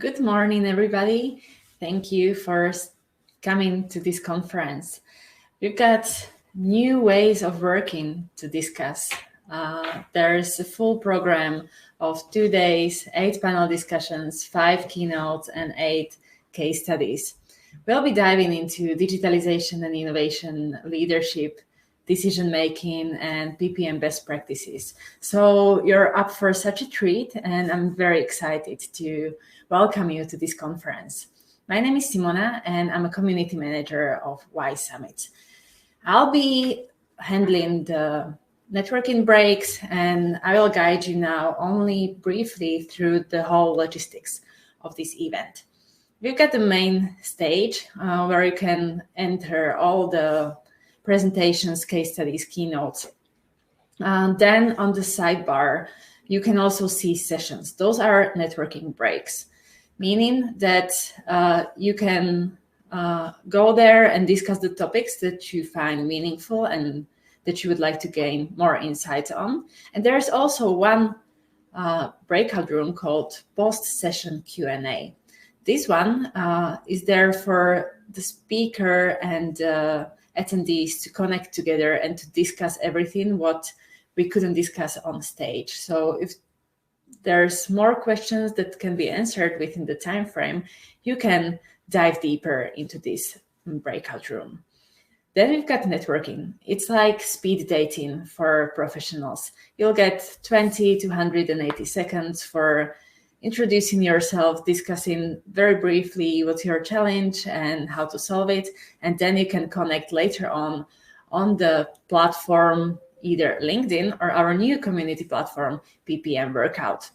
Good morning, everybody. Thank you for coming to this conference. We've got new ways of working to discuss. There's a full program of 2 days, 8 panel discussions, 5 keynotes, and 8 case studies. We'll be diving into digitalization and innovation, leadership, decision-making, and PPM best practices. So you're up for such a treat, and I'm very excited to welcome you to this conference. My name is Simona, and I'm a community manager of Y Summit. I'll be handling the networking breaks, and I will guide you now only briefly through the whole logistics of this event. We've got the main stage where you can enter all the presentations, case studies, keynotes. Then on the sidebar, you can also see sessions. Those are networking breaks, meaning that you can go there and discuss the topics that you find meaningful and that you would like to gain more insights on. And there's also one breakout room called post-session Q&A. This one is there for the speaker and attendees to connect together and to discuss everything what we couldn't discuss on stage. So if there's more questions that can be answered within the time frame, you can dive deeper into this breakout room. Then we've got networking. It's like speed dating for professionals. You'll get 20 to 180 seconds for introducing yourself, discussing very briefly what's your challenge and how to solve it. And then you can connect later on the platform, either LinkedIn or our new community platform, PPM Workout.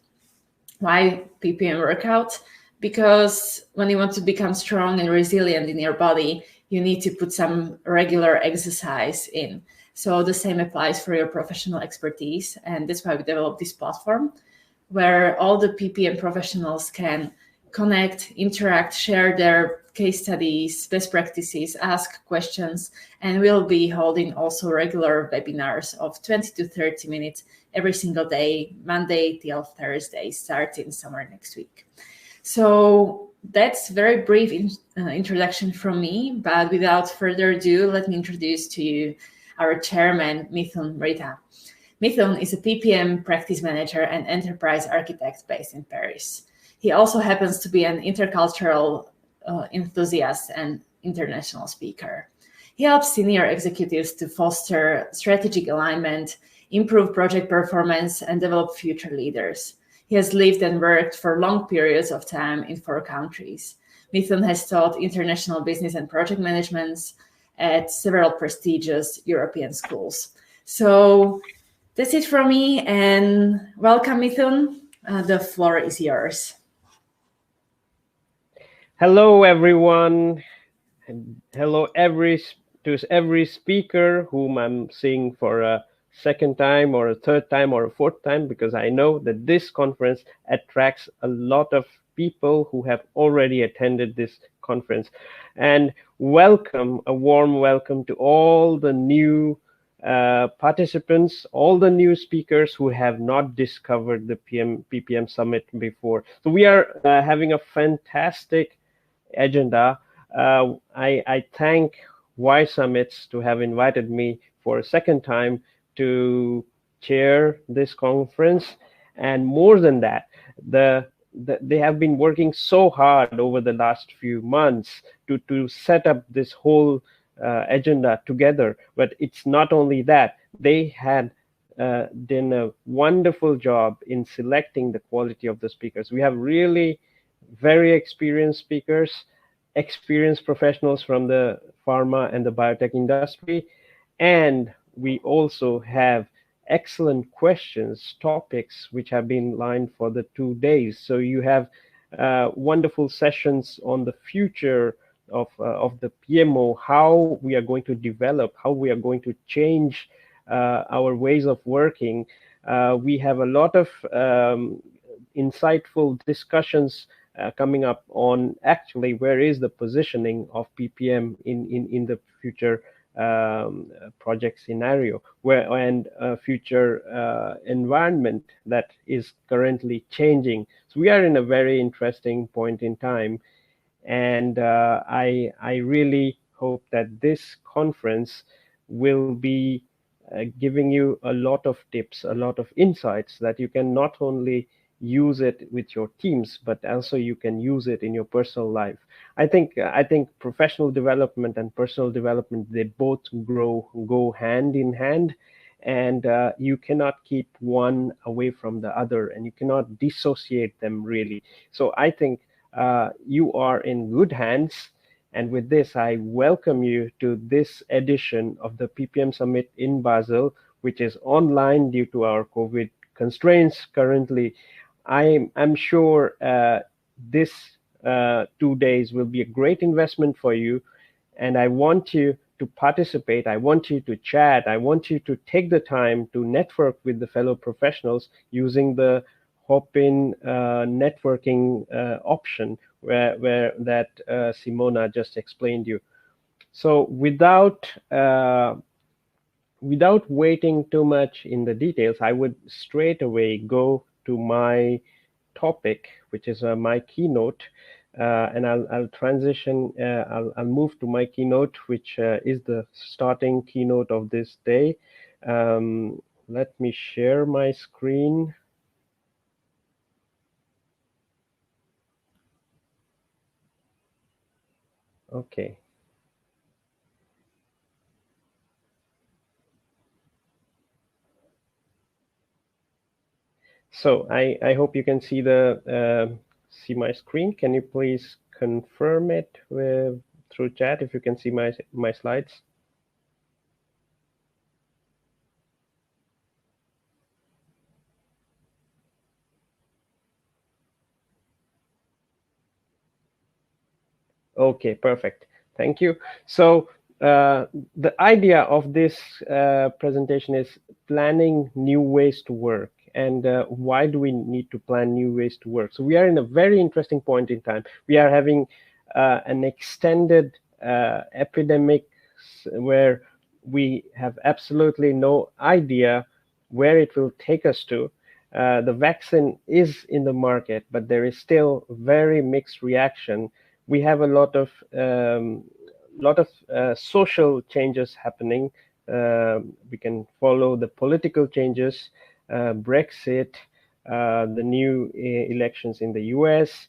Why PPM Workout? Because when you want to become strong and resilient in your body, you need to put some regular exercise in. So the same applies for your professional expertise. And that's why we developed this platform where all the PPM professionals can connect, interact, share their case studies, best practices, ask questions, and we'll be holding also regular webinars of 20 to 30 minutes every single day, Monday till Thursday, starting somewhere next week. So that's very brief introduction from me, but without further ado, let me introduce to you our chairman, Mridha. Mithun is a PPM practice manager and enterprise architect based in Paris. He also happens to be an intercultural enthusiast and international speaker. He helps senior executives to foster strategic alignment, improve project performance, and develop future leaders. He has lived and worked for long periods of time in 4 countries. Mithun has taught international business and project management at several prestigious European schools. So that's it from me, and welcome, Mithun. The floor is yours. Hello, everyone, and hello to every speaker whom I'm seeing for a second time or a third time or a fourth time, because I know that this conference attracts a lot of people who have already attended this conference. And welcome, a warm welcome to all the new participants, all the new speakers who have not discovered the PPM Summit before. So we are having a fantastic agenda. I thank Y Summits to have invited me for a second time to chair this conference. And more than that, they have been working so hard over the last few months to set up this whole agenda together. But it's not only that, they had done a wonderful job in selecting the quality of the speakers. We have really very experienced speakers, experienced professionals from the pharma and the biotech industry, and we also have excellent questions, topics which have been lined for the 2 days. So you have wonderful sessions on the future of the PMO, how we are going to develop, how we are going to change our ways of working. We have a lot of insightful discussions coming up on actually where is the positioning of PPM in the future project scenario and a future environment that is currently changing. So we are in a very interesting point in time, and I really hope that this conference will be giving you a lot of tips, a lot of insights that you can not only use it with your teams, but also you can use it in your personal life. I think professional development and personal development, they both go hand in hand, and you cannot keep one away from the other, and you cannot dissociate them really. So I think you are in good hands. And with this, I welcome you to this edition of the PPM Summit in Basel, which is online due to our COVID constraints currently. I'm sure this 2 days will be a great investment for you, and I want you to participate. I want you to chat. I want you to take the time to network with the fellow professionals using the hop-in networking option where that Simona just explained you. So without waiting too much in the details, I would straight away go to my topic, which is my keynote, and I'll transition. I'll move to my keynote, which is the starting keynote of this day. Let me share my screen. Okay. So I hope you can see see my screen. Can you please confirm it through chat if you can see my slides? Okay, perfect. Thank you. So the idea of this presentation is planning new ways to work. And why do we need to plan new ways to work? So we are in a very interesting point in time. We are having an extended epidemic where we have absolutely no idea where it will take us to. The vaccine is in the market, but there is still very mixed reaction. We have a lot of social changes happening. We can follow the political changes, Brexit, the new elections in the US.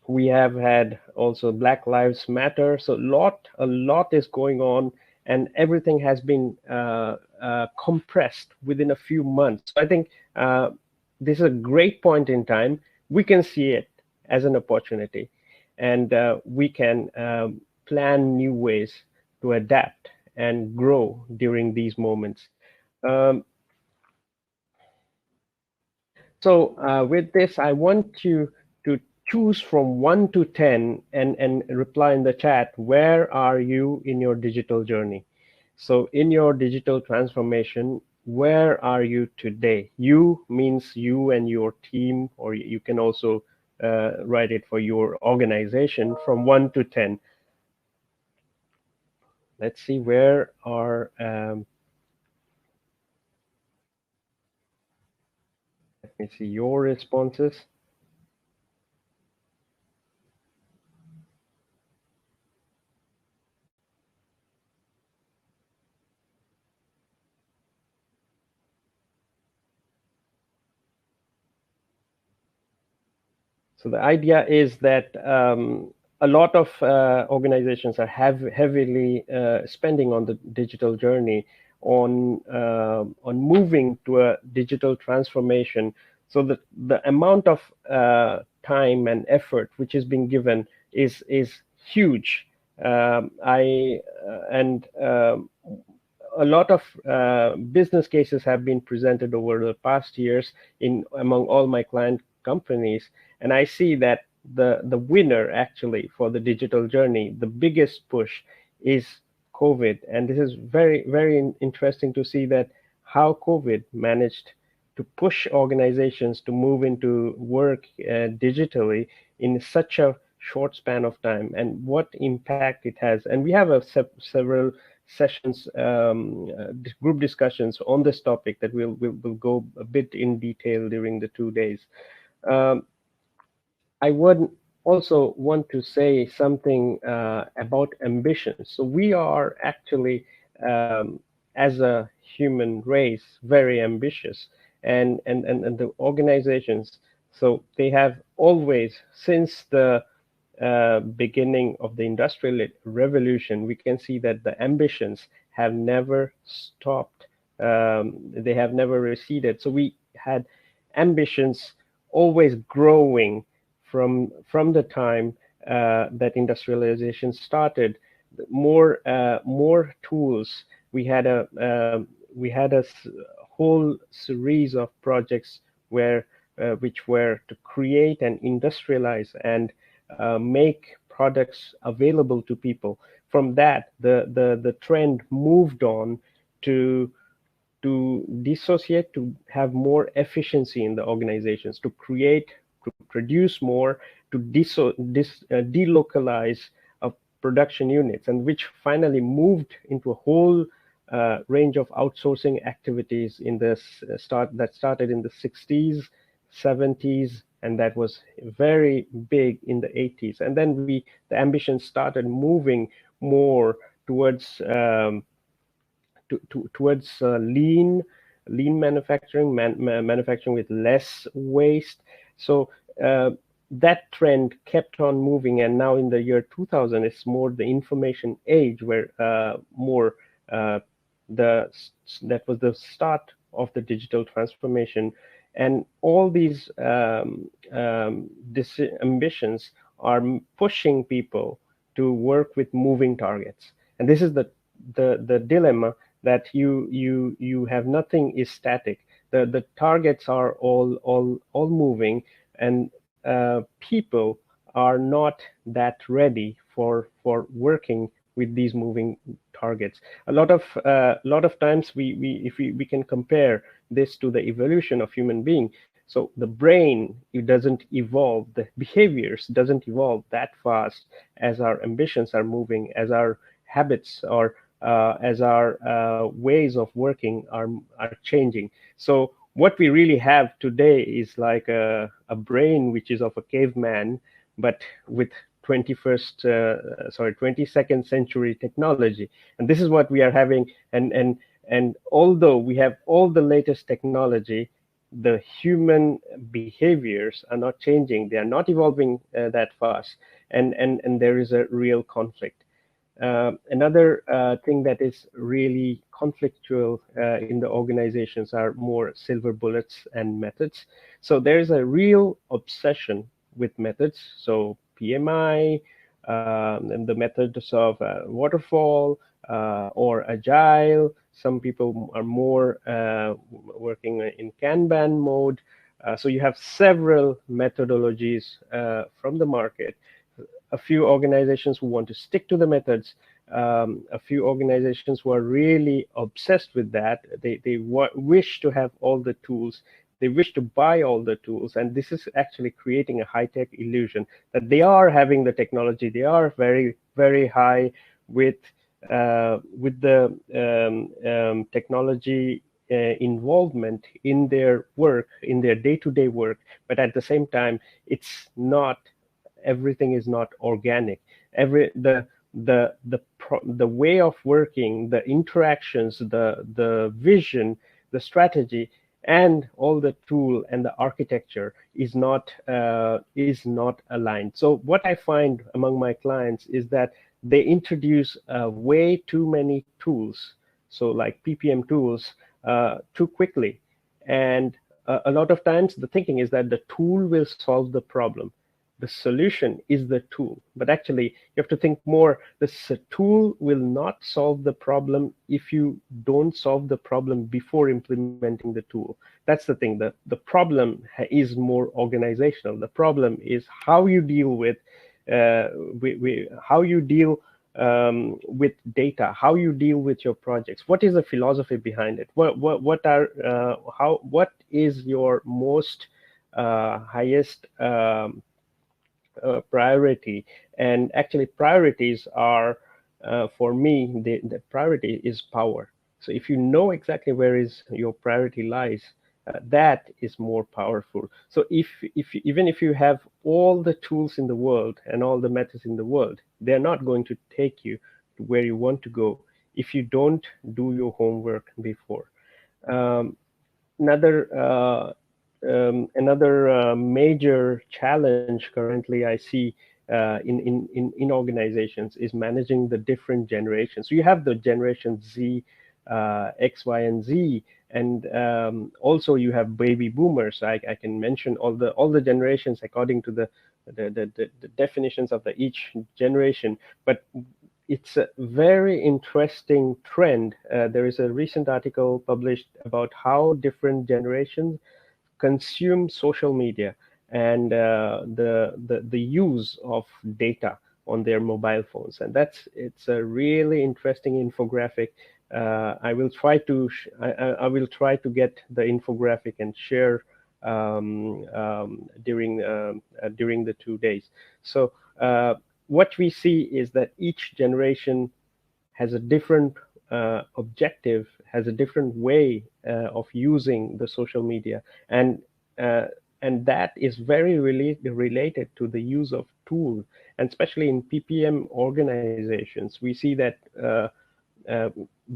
We have had also Black Lives Matter. So a lot is going on, and everything has been compressed within a few months. So I think this is a great point in time. We can see it as an opportunity, and we can plan new ways to adapt and grow during these moments. So with this, I want you to choose from 1 to 10 and reply in the chat, where are you in your digital journey? So in your digital transformation, where are you today? You means you and your team, or you can also write it for your organization from 1 to 10. Let's see where are, let me see your responses. So the idea is that a lot of organizations are heavily spending on the digital journey, on moving to a digital transformation. So the amount of time and effort which is being given is huge. A lot of business cases have been presented over the past years among all my client companies, and I see that the winner actually for the digital journey, the biggest push, is COVID. And this is very interesting to see that how COVID managed to push organizations to move into work digitally in such a short span of time and what impact it has. And we have several sessions, group discussions on this topic that we'll go a bit in detail during the 2 days. I would also want to say something about ambition. So we are actually, as a human race, very ambitious, and the organizations. So they have always, since the beginning of the Industrial Revolution, we can see that the ambitions have never stopped. They have never receded. So we had ambitions always growing from the time that industrialization started. More tools. We had a whole series of projects which were to create and industrialize and make products available to people. From that, the trend moved on to dissociate, to have more efficiency in the organizations, to create, to produce more, to delocalize production units, and which finally moved into a whole range of outsourcing activities in the started in the 60s, 70s, and that was very big in the 80s. And then the ambition started moving more towards lean manufacturing, manufacturing with less waste. So that trend kept on moving, and now in the year 2000, it's more the information age, where that was the start of the digital transformation, and all these ambitions are pushing people to work with moving targets. And this is the dilemma, that you have nothing is static. The targets are all moving, and people are not that ready for working with these moving targets. A lot of times we can compare this to the evolution of human being. So the brain, it doesn't evolve, the behaviors doesn't evolve that fast as our ambitions are moving, as our habits or as our ways of working are changing. So what we really have today is like a brain which is of a caveman, but with 22nd century technology. And this is what we are having. And although we have all the latest technology, the human behaviors are not changing. They are not evolving that fast. And there is a real conflict. Another thing that is really conflictual in the organizations are more silver bullets and methods. So there is a real obsession with methods. So PMI, and the methods of waterfall or agile. Some people are more working in Kanban mode. So you have several methodologies from the market. A few organizations who want to stick to the methods, a few organizations who are really obsessed with that. They wish to have all the tools. They wish to buy all the tools, and this is actually creating a high-tech illusion that they are having the technology. They are very, very high with the technology involvement in their work, in their day-to-day work. But at the same time, it's not. Everything is not organic. The way of working, the interactions, the vision, the strategy, and all the tool and the architecture is not aligned. So what I find among my clients is that they introduce way too many tools, so like PPM tools, too quickly. And a lot of times the thinking is that the tool will solve the problem. The solution is the tool, but actually you have to think more. This tool will not solve the problem if you don't solve the problem before implementing the tool. That's the thing. The problem is more organizational. The problem is how you deal with with data, how you deal with your projects. What is the philosophy behind it? What is your most highest priority. And actually, priorities are, for me, the priority is power. So if you know exactly where is your priority lies, that is more powerful. So if even if you have all the tools in the world and all the methods in the world, they're not going to take you to where you want to go if you don't do your homework before. Um, another major challenge currently I see in organizations is managing the different generations. So you have the generation Z, X, Y, and Z, and also you have baby boomers. I can mention all the generations according to the definitions of the each generation, but it's a very interesting trend. There is a recent article published about how different generations consume social media and the use of data on their mobile phones, and it's a really interesting infographic. I will try to get the infographic and share during the 2 days. So what we see is that each generation has a different objective, has a different way of using the social media, and uh, and that is very related to the use of tools, and especially in PPM organizations, we see that uh,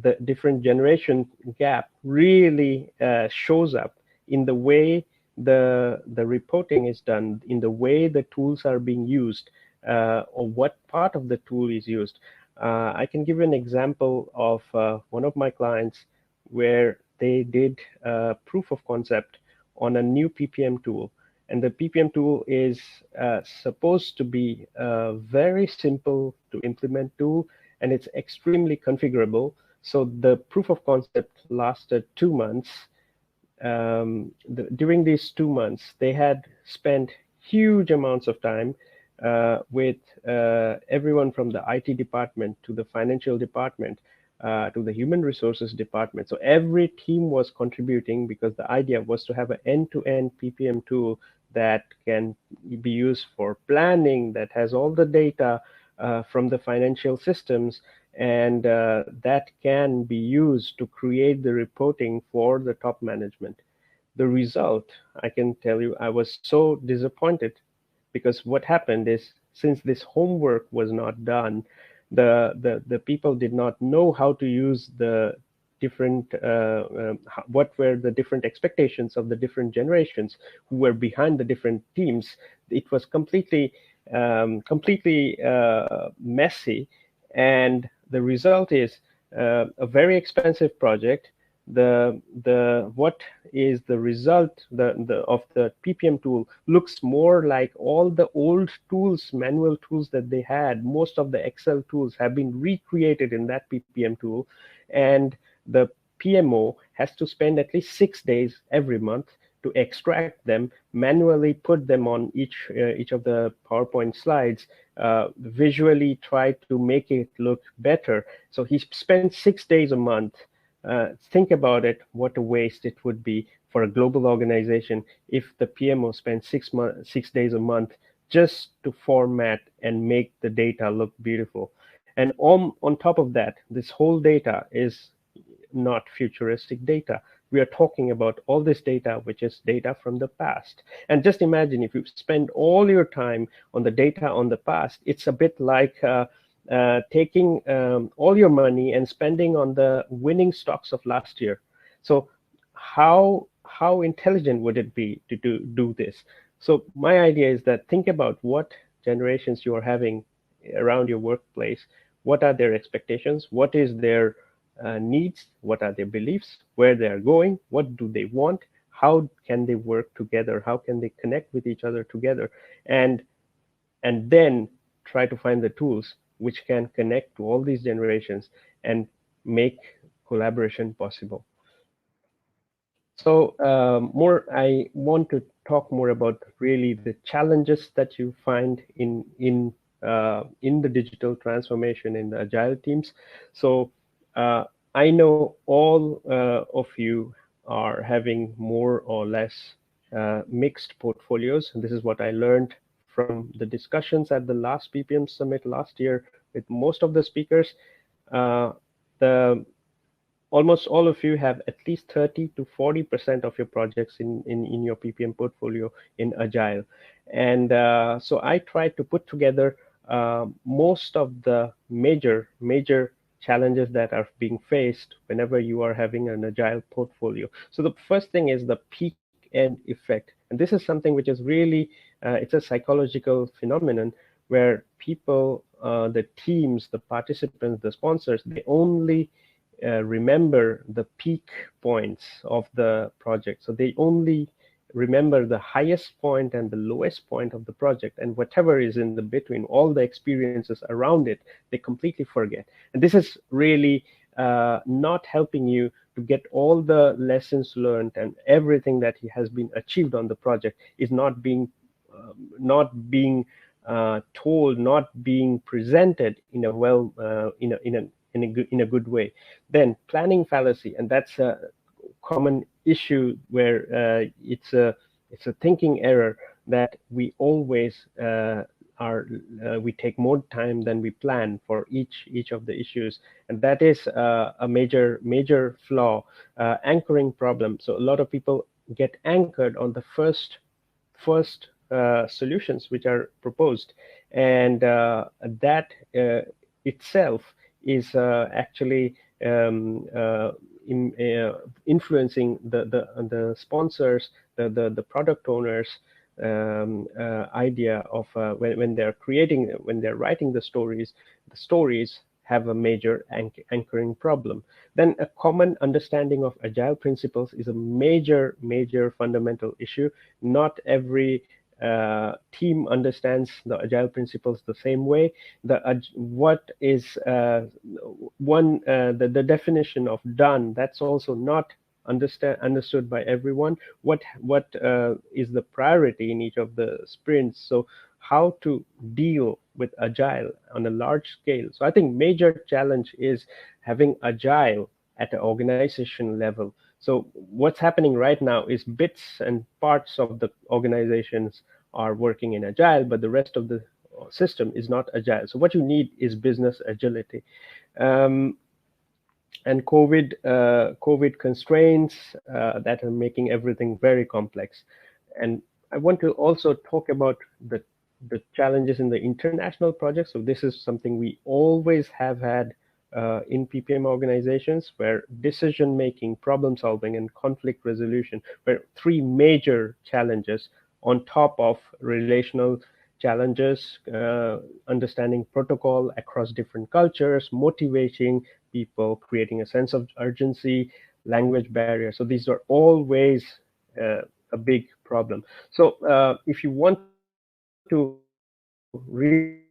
the different generation gap really shows up in the way the reporting is done, in the way the tools are being used, or what part of the tool is used. I can give you an example of one of my clients where they did proof of concept on a new PPM tool. And the PPM tool is supposed to be a very simple to implement tool, and it's extremely configurable. So the proof of concept lasted 2 months. During these 2 months, they had spent huge amounts of time with everyone from the IT department to the financial department to the human resources department. So every team was contributing because the idea was to have an end-to-end PPM tool that can be used for planning, that has all the data from the financial systems, and that can be used to create the reporting for the top management. The result, I can tell you, I was so disappointed because what happened is, since this homework was not done, the people did not know how to use the different what were the different expectations of the different generations who were behind the different teams. It was completely messy, and the result is a very expensive project. The what is the result, the of the PPM tool looks more like all the old tools, manual tools that they had. Most of the Excel tools have been recreated in that PPM tool, and the PMO has to spend at least 6 days every month to extract them, manually put them on each of the PowerPoint slides, visually try to make it look better. So he spent 6 days a month. Think about it, what a waste it would be for a global organization if the PMO spent 6 days a month just to format and make the data look beautiful. And on top of that, this whole data is not futuristic data. We are talking about all this data, which is data from the past. And just imagine if you spend all your time on the data on the past, it's a bit like taking all your money and spending on the winning stocks of last year. So how intelligent would it be to do this? So my idea is that think about what generations you are having around your workplace. What are their expectations? What is their needs? What are their beliefs? Where they are going? What do they want? How can they work together? How can they connect with each other together? And then try to find the tools which can connect to all these generations and make collaboration possible. So I want to talk more about really the challenges that you find in the digital transformation in the agile teams. So I know all of you are having more or less mixed portfolios, and this is what I learned from the discussions at the last PPM summit last year with most of the speakers, uh, the almost all of you have at least 30 to 40% of your projects in your PPM portfolio in Agile. And so I tried to put together most of the major challenges that are being faced whenever you are having an Agile portfolio. So the first thing is the peak end effect. And this is something which is really, it's a psychological phenomenon where people, the teams, the participants, the sponsors, they only remember the peak points of the project. So they only remember the highest point and the lowest point of the project, and whatever is in the between, all the experiences around it, they completely forget. And this is really not helping you to get all the lessons learned, and everything that has been achieved on the project is not being told, not being presented in a well in a good way. Then planning fallacy, and that's a common issue where it's a thinking error that we always we take more time than we plan for each of the issues, and that is a major flaw, anchoring problem. So a lot of people get anchored on the first solutions which are proposed, and that itself is actually influencing the sponsors, the product owners idea of when they're writing the stories have a major anchoring problem. Then a common understanding of agile principles is a major fundamental issue. Not every team understands the agile principles the same way. What is the definition of done, that's also not understood by everyone. What is the priority in each of the sprints? So how to deal with agile on a large scale. So I think major challenge is having agile at an organization level. So what's happening right now is bits and parts of the organizations are working in agile, but the rest of the system is not agile. So what you need is business agility. And COVID constraints that are making everything very complex. And I want to also talk about the challenges in the international projects. So this is something we always have had in PPM organizations, where decision making, problem solving, and conflict resolution were three major challenges on top of relational challenges, understanding protocol across different cultures, motivating people, creating a sense of urgency, language barrier. So these are always a big problem. So if you want to really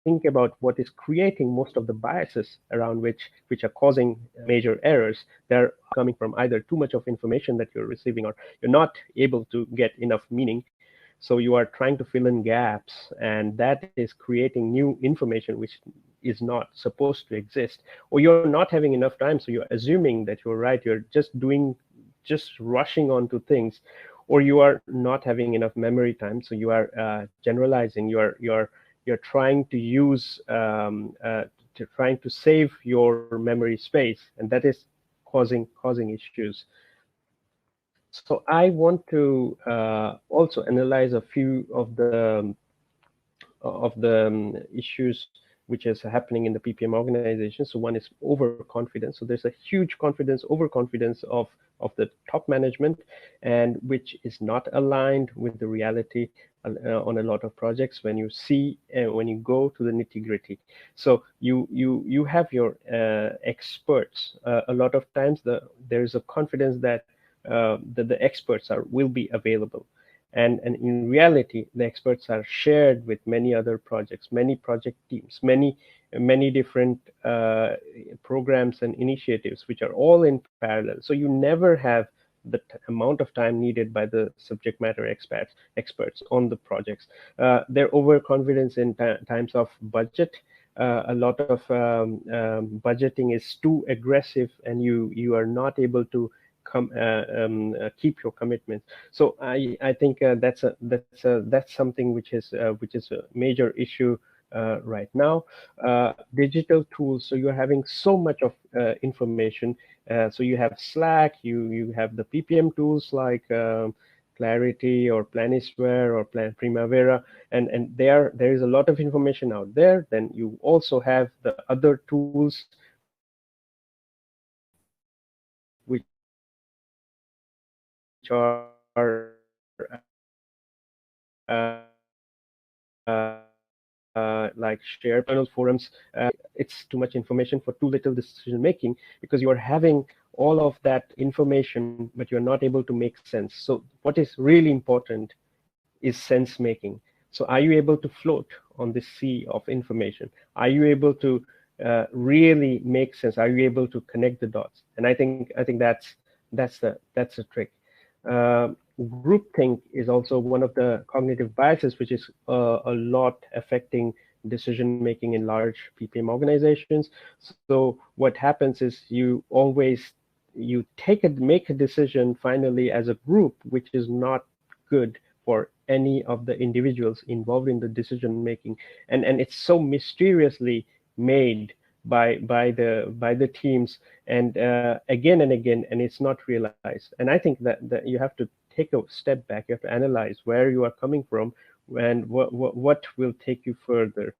think about what is creating most of the biases around which are causing major errors, they're coming from either too much of information that you're receiving, or you're not able to get enough meaning. So you are trying to fill in gaps, and that is creating new information which is not supposed to exist. Or you're not having enough time, so you're assuming that you're right, you're just rushing onto things. Or you are not having enough memory time, so you are generalizing, you're trying to use trying to save your memory space, and that is causing issues. So I want to also analyze a few of the issues which is happening in the PPM organization. So one is overconfidence. So there's a huge overconfidence of the top management, and which is not aligned with the reality on a lot of projects. When you see, when you go to the nitty gritty, so you have your experts. A lot of times there's a confidence that the experts will be available. And in reality, the experts are shared with many other projects, many project teams, many different programs and initiatives, which are all in parallel. So you never have the amount of time needed by the subject matter experts on the projects. Their overconfidence in times of budget. A lot of budgeting is too aggressive, and you are not able to keep your commitments. So I think that's something which is a major issue right now. Digital tools. So you're having so much of information. So you have Slack, you have the PPM tools like Clarity or Planisware or Primavera, and there is a lot of information out there. Then you also have the other tools which are like shared panels, forums. It's too much information for too little decision making, because you are having all of that information, but you're not able to make sense. So what is really important is sense making. So are you able to float on this sea of information? Are you able to really make sense? Are you able to connect the dots? And I think that's the trick. Uh, Groupthink is also one of the cognitive biases, which is a lot affecting decision making in large PPM organizations. So what happens is you make a decision finally as a group, which is not good for any of the individuals involved in the decision making, and it's so mysteriously made by the teams, and again, and it's not realized. And I think that you have to take a step back. You have to analyze where you are coming from and what will take you further.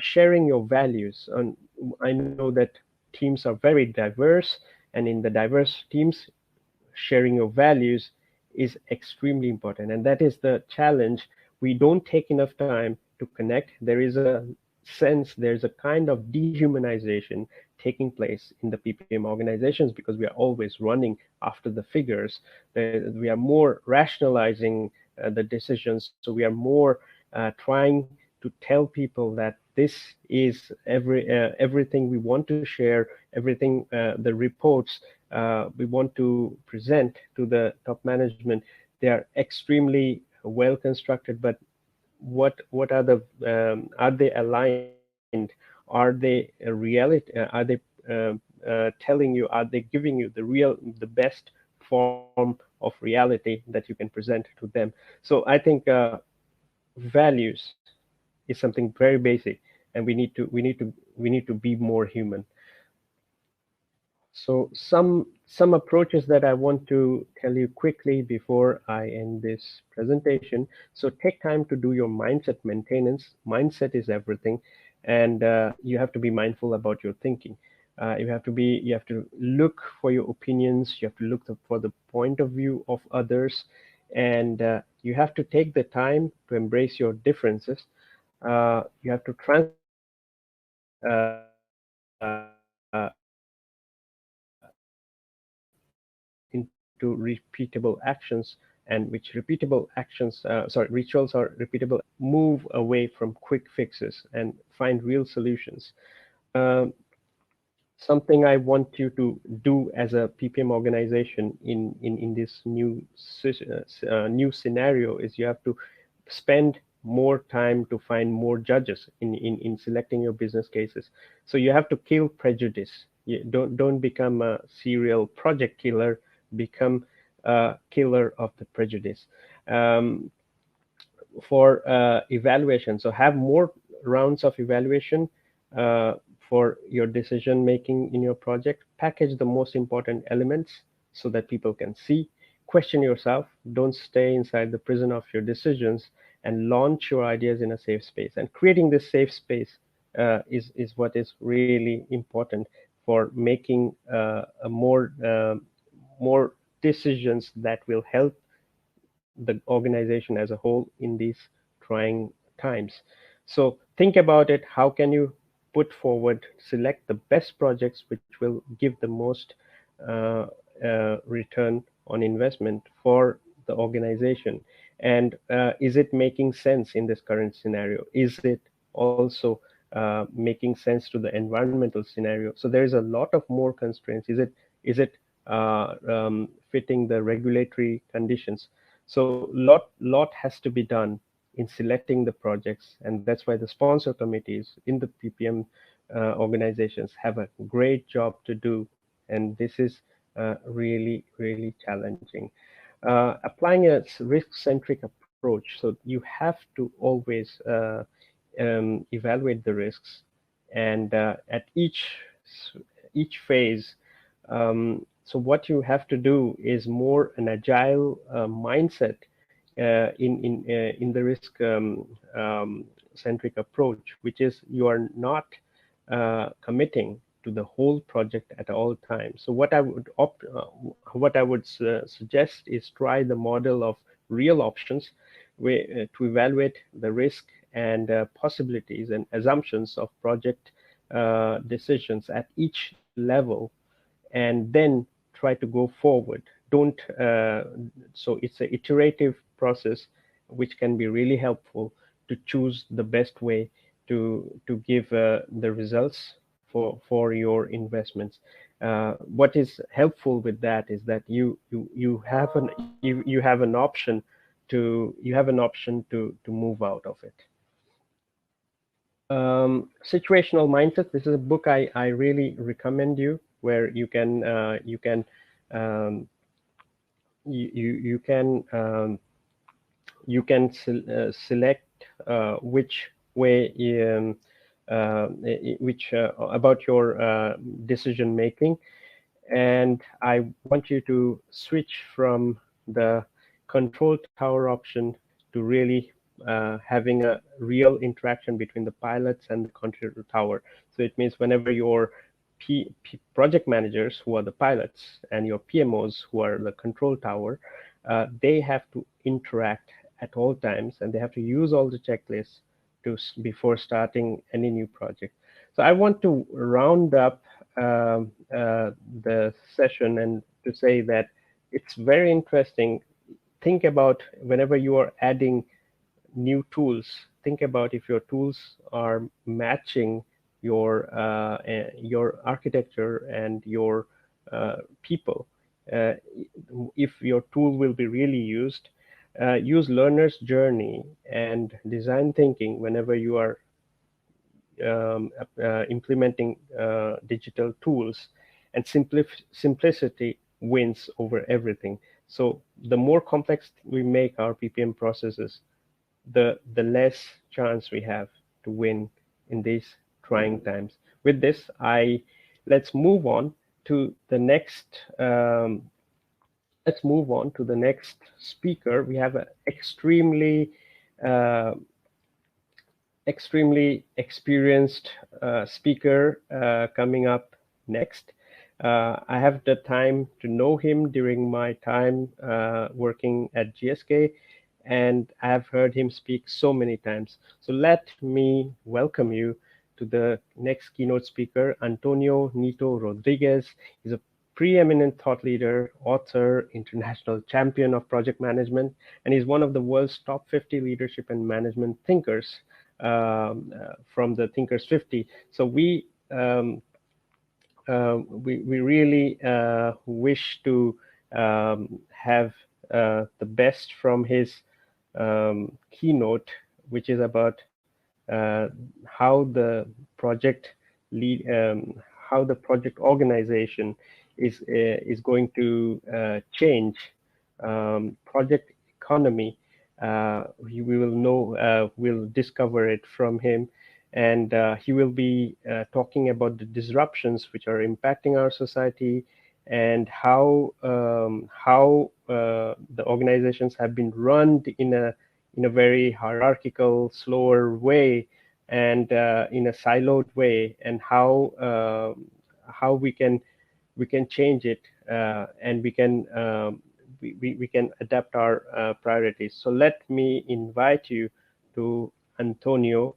Sharing your values. And I know that teams are very diverse, and in the diverse teams, sharing your values is extremely important, and that is the challenge. We don't take enough time to connect. There's a kind of dehumanization taking place in the PPM organizations, because we are always running after the figures. We are more rationalizing the decisions, so we are more trying to tell people that this is everything we want to share, everything, the reports we want to present to the top management. They are extremely well constructed, but are they aligned? Are they a reality? Are they telling you? Are they giving you the best form of reality that you can present to them? So I think values is something very basic, and we need to be more human. So some approaches that I want to tell you quickly before I end this presentation. So take time to do your mindset maintenance. Mindset is everything, and you have to be mindful about your thinking. You have to look for your opinions. You have to look for the point of view of others, and you have to take the time to embrace your differences. You have to translate into repeatable actions, and which repeatable actions, rituals are repeatable. Move away from quick fixes and find real solutions. Um, Something I want you to do as a PPM organization in this new scenario is you have to spend more time to find more judges in selecting your business cases. So you have to kill prejudice. You don't become a serial project killer. Become a killer of the prejudice. Um, for evaluation. So have more rounds of evaluation uh, for your decision making in your project. Package the most important elements so that people can see. Question yourself. Don't stay inside the prison of your decisions, and launch your ideas in a safe space. And creating this safe space is what is really important for making more decisions that will help the organization as a whole in these trying times. So think about it. How can you put forward, select the best projects which will give the most uh, return on investment for the organization? And is it making sense in this current scenario? Is it also making sense to the environmental scenario? So there is a lot of more constraints. Is it fitting the regulatory conditions? So lot has to be done in selecting the projects, and that's why the sponsor committees in the PPM organizations have a great job to do. And this is really, really challenging. Applying a risk-centric approach, so you have to always evaluate the risks, and at each phase. So what you have to do is more an agile mindset in the risk centric approach, which is you are not committing to the whole project at all times. So what I would suggest is try the model of real options to evaluate the risk and possibilities and assumptions of project decisions at each level, and then try to go forward. Don't So it's an iterative process which can be really helpful to choose the best way to give the results for your investments. What is helpful with that is that you have an option to move out of it. Situational mindset. This is a book I really recommend you, where um, you can select which way which about your decision making, and I want you to switch from the control tower option to really having a real interaction between the pilots and the control tower. So it means whenever your project managers, who are the pilots, and your PMOs, who are the control tower, they have to interact at all times, and they have to use all the checklists before starting any new project. So I want to round up the session and to say that it's very interesting. Think about whenever you are adding new tools, think about if your tools are matching your architecture and your people. Uh, if your tool will be really used, use learner's journey and design thinking whenever you are implementing digital tools, and simplicity wins over everything. So the more complex we make our PPM processes, the less chance we have to win in these trying times. With this, let's move on to the next. Let's move on to the next speaker. We have an uh, extremely experienced speaker coming up next. I have the time to know him during my time working at GSK, and I've heard him speak so many times. So let me welcome you to the next keynote speaker, Antonio Nito Rodriguez. He's a preeminent thought leader, author, international champion of project management, and he's one of the world's top 50 leadership and management thinkers from the Thinkers 50. So we really wish to have the best from his keynote, which is about how the project lead, how the project organization is going to change project economy. We will know, we'll discover it from him, and he will be talking about the disruptions which are impacting our society, and how the organizations have been run in a very hierarchical, slower way, and in a siloed way, and how we can change it, and we can adapt our priorities. So let me invite you to Antonio